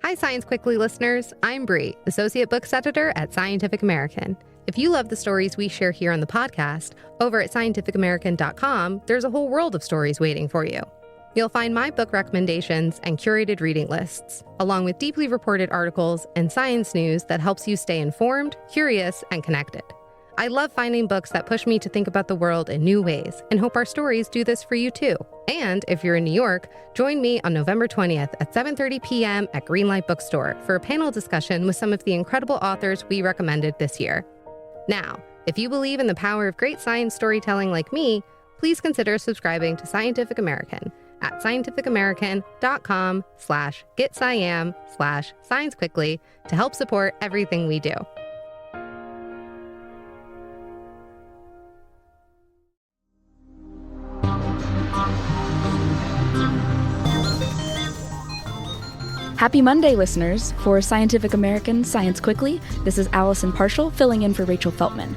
Hi, Science Quickly listeners. I'm Bree, Associate Books Editor at Scientific American. If you love the stories we share here on the podcast, over at scientificamerican.com, there's a whole world of stories waiting for you. You'll find my book recommendations and curated reading lists, along with deeply reported articles and science news that helps you stay informed, curious, and connected. I love finding books that push me to think about the world in new ways and hope our stories do this for you too. And if you're in New York, join me on November 20th at 7:30 p.m. at Greenlight Bookstore for a panel discussion with some of the incredible authors we recommended this year. Now, if you believe in the power of great science storytelling like me, please consider subscribing to Scientific American at scientificamerican.com/getsciam/sciencequickly to help support everything we do. Happy Monday, listeners. For Scientific American Science Quickly, this is Allison Parshall filling in for Rachel Feltman.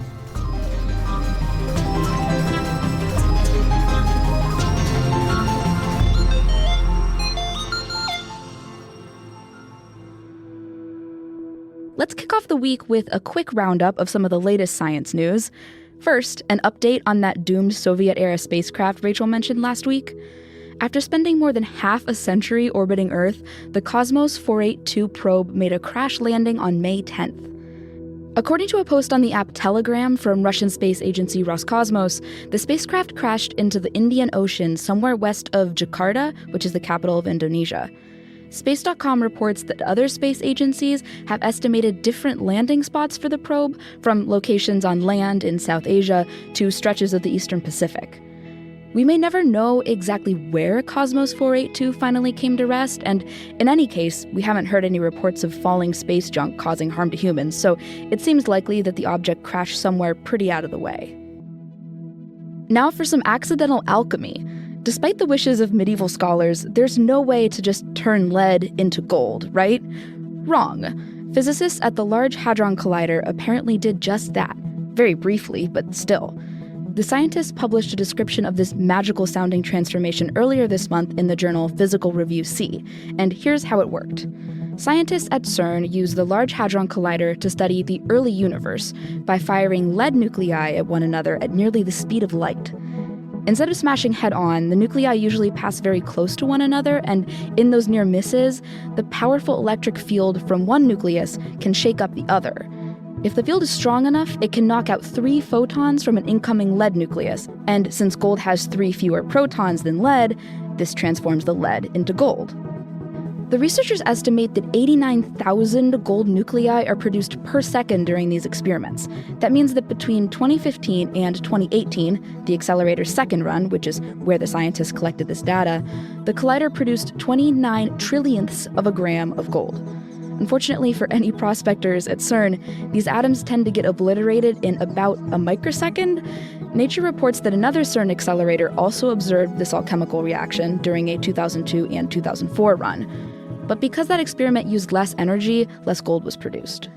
Let's kick off the week with a quick roundup of some of the latest science news. First, an update on that doomed Soviet-era spacecraft Rachel mentioned last week. After spending more than half a century orbiting Earth, the Kosmos-482 probe made a crash landing on May 10th. According to a post on the app Telegram from Russian space agency Roscosmos, the spacecraft crashed into the Indian Ocean somewhere west of Jakarta, which is the capital of Indonesia. Space.com reports that other space agencies have estimated different landing spots for the probe, from locations on land in South Asia to stretches of the Eastern Pacific. We may never know exactly where Cosmos 482 finally came to rest, and in any case, we haven't heard any reports of falling space junk causing harm to humans, so it seems likely that the object crashed somewhere pretty out of the way. Now for some accidental alchemy. Despite the wishes of medieval scholars, there's no way to just turn lead into gold, right? Wrong. Physicists at the Large Hadron Collider apparently did just that. Very briefly, but still. The scientists published a description of this magical-sounding transformation earlier this month in the journal Physical Review C, and here's how it worked. Scientists at CERN used the Large Hadron Collider to study the early universe by firing lead nuclei at one another at nearly the speed of light. Instead of smashing head-on, the nuclei usually pass very close to one another, and in those near misses, the powerful electric field from one nucleus can shake up the other. If the field is strong enough, it can knock out 3 photons from an incoming lead nucleus, and since gold has 3 fewer protons than lead, this transforms the lead into gold. The researchers estimate that 89,000 gold nuclei are produced per second during these experiments. That means that between 2015 and 2018, the accelerator's second run, which is where the scientists collected this data, the collider produced 29 trillionths of a gram of gold. Unfortunately for any prospectors at CERN, these atoms tend to get obliterated in about a microsecond. Nature reports that another CERN accelerator also observed this alchemical reaction during a 2002 and 2004 run. But because that experiment used less energy, less gold was produced.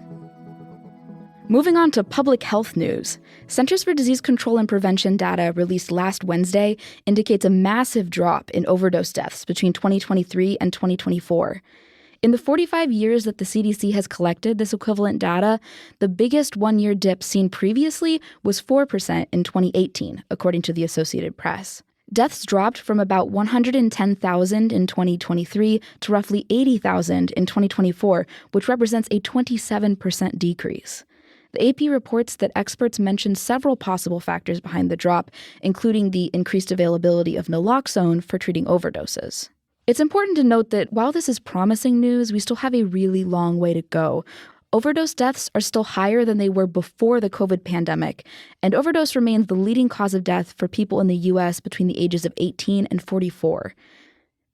Moving on to public health news, Centers for Disease Control and Prevention data released last Wednesday indicates a massive drop in overdose deaths between 2023 and 2024. In the 45 years that the CDC has collected this equivalent data, the biggest one-year dip seen previously was 4% in 2018, according to the Associated Press. Deaths dropped from about 110,000 in 2023 to roughly 80,000 in 2024, which represents a 27% decrease. The AP reports that experts mentioned several possible factors behind the drop, including the increased availability of naloxone for treating overdoses. It's important to note that while this is promising news, we still have a really long way to go. Overdose deaths are still higher than they were before the COVID pandemic, and overdose remains the leading cause of death for people in the U.S. between the ages of 18 and 44.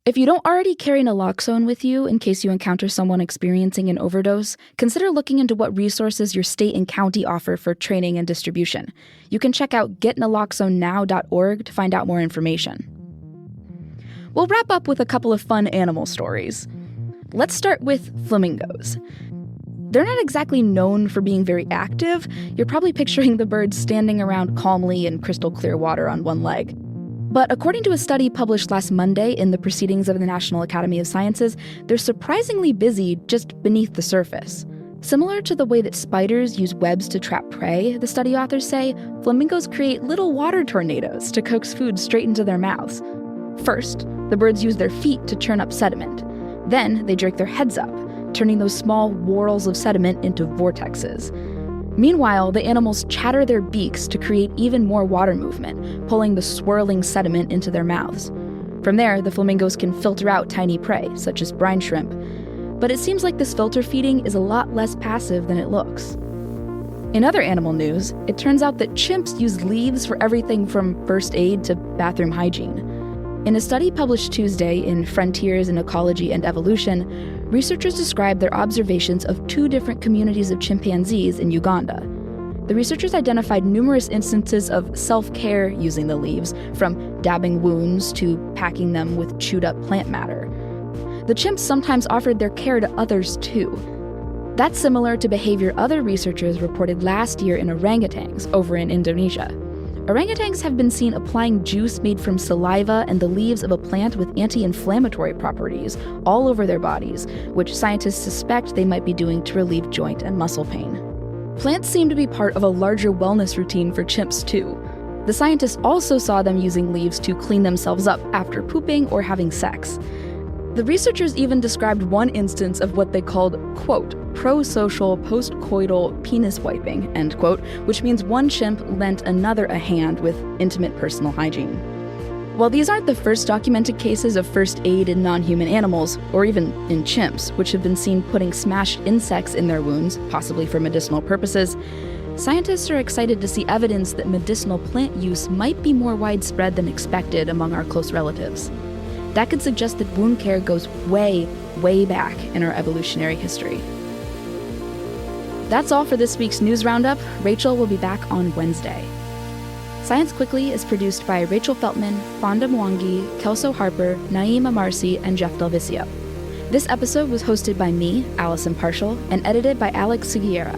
If you don't already carry naloxone with you in case you encounter someone experiencing an overdose, consider looking into what resources your state and county offer for training and distribution. You can check out getnaloxonenow.org to find out more information. We'll wrap up with a couple of fun animal stories. Let's start with flamingos. They're not exactly known for being very active. You're probably picturing the birds standing around calmly in crystal clear water on one leg. But according to a study published last Monday in the Proceedings of the National Academy of Sciences, they're surprisingly busy just beneath the surface. Similar to the way that spiders use webs to trap prey, the study authors say, flamingos create little water tornadoes to coax food straight into their mouths. First, the birds use their feet to churn up sediment. Then they jerk their heads up, turning those small whorls of sediment into vortexes. Meanwhile, the animals chatter their beaks to create even more water movement, pulling the swirling sediment into their mouths. From there, the flamingos can filter out tiny prey, such as brine shrimp. But it seems like this filter feeding is a lot less passive than it looks. In other animal news, it turns out that chimps use leaves for everything from first aid to bathroom hygiene. In a study published Tuesday in Frontiers in Ecology and Evolution, researchers described their observations of 2 different communities of chimpanzees in Uganda. The researchers identified numerous instances of self-care using the leaves, from dabbing wounds to packing them with chewed-up plant matter. The chimps sometimes offered their care to others too. That's similar to behavior other researchers reported last year in orangutans over in Indonesia. Orangutans have been seen applying juice made from saliva and the leaves of a plant with anti-inflammatory properties all over their bodies, which scientists suspect they might be doing to relieve joint and muscle pain. Plants seem to be part of a larger wellness routine for chimps too. The scientists also saw them using leaves to clean themselves up after pooping or having sex. The researchers even described one instance of what they called, quote, pro-social post-coital penis wiping, end quote, which means one chimp lent another a hand with intimate personal hygiene. While these aren't the first documented cases of first aid in non-human animals, or even in chimps, which have been seen putting smashed insects in their wounds, possibly for medicinal purposes, scientists are excited to see evidence that medicinal plant use might be more widespread than expected among our close relatives. That could suggest that wound care goes way, way back in our evolutionary history. That's all for this week's News Roundup. Rachel will be back on Wednesday. Science Quickly is produced by Rachel Feltman, Fonda Mwangi, Kelso Harper, Naima Marcy, and Jeff Del Vicio. This episode was hosted by me, Allison Partial, and edited by Alex Seguiera.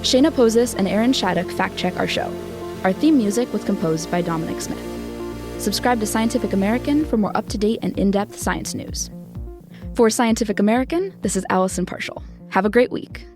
Shayna Pozis and Aaron Shattuck fact-check our show. Our theme music was composed by Dominic Smith. Subscribe to Scientific American for more up-to-date and in-depth science news. For Scientific American, this is Allison Partial. Have a great week.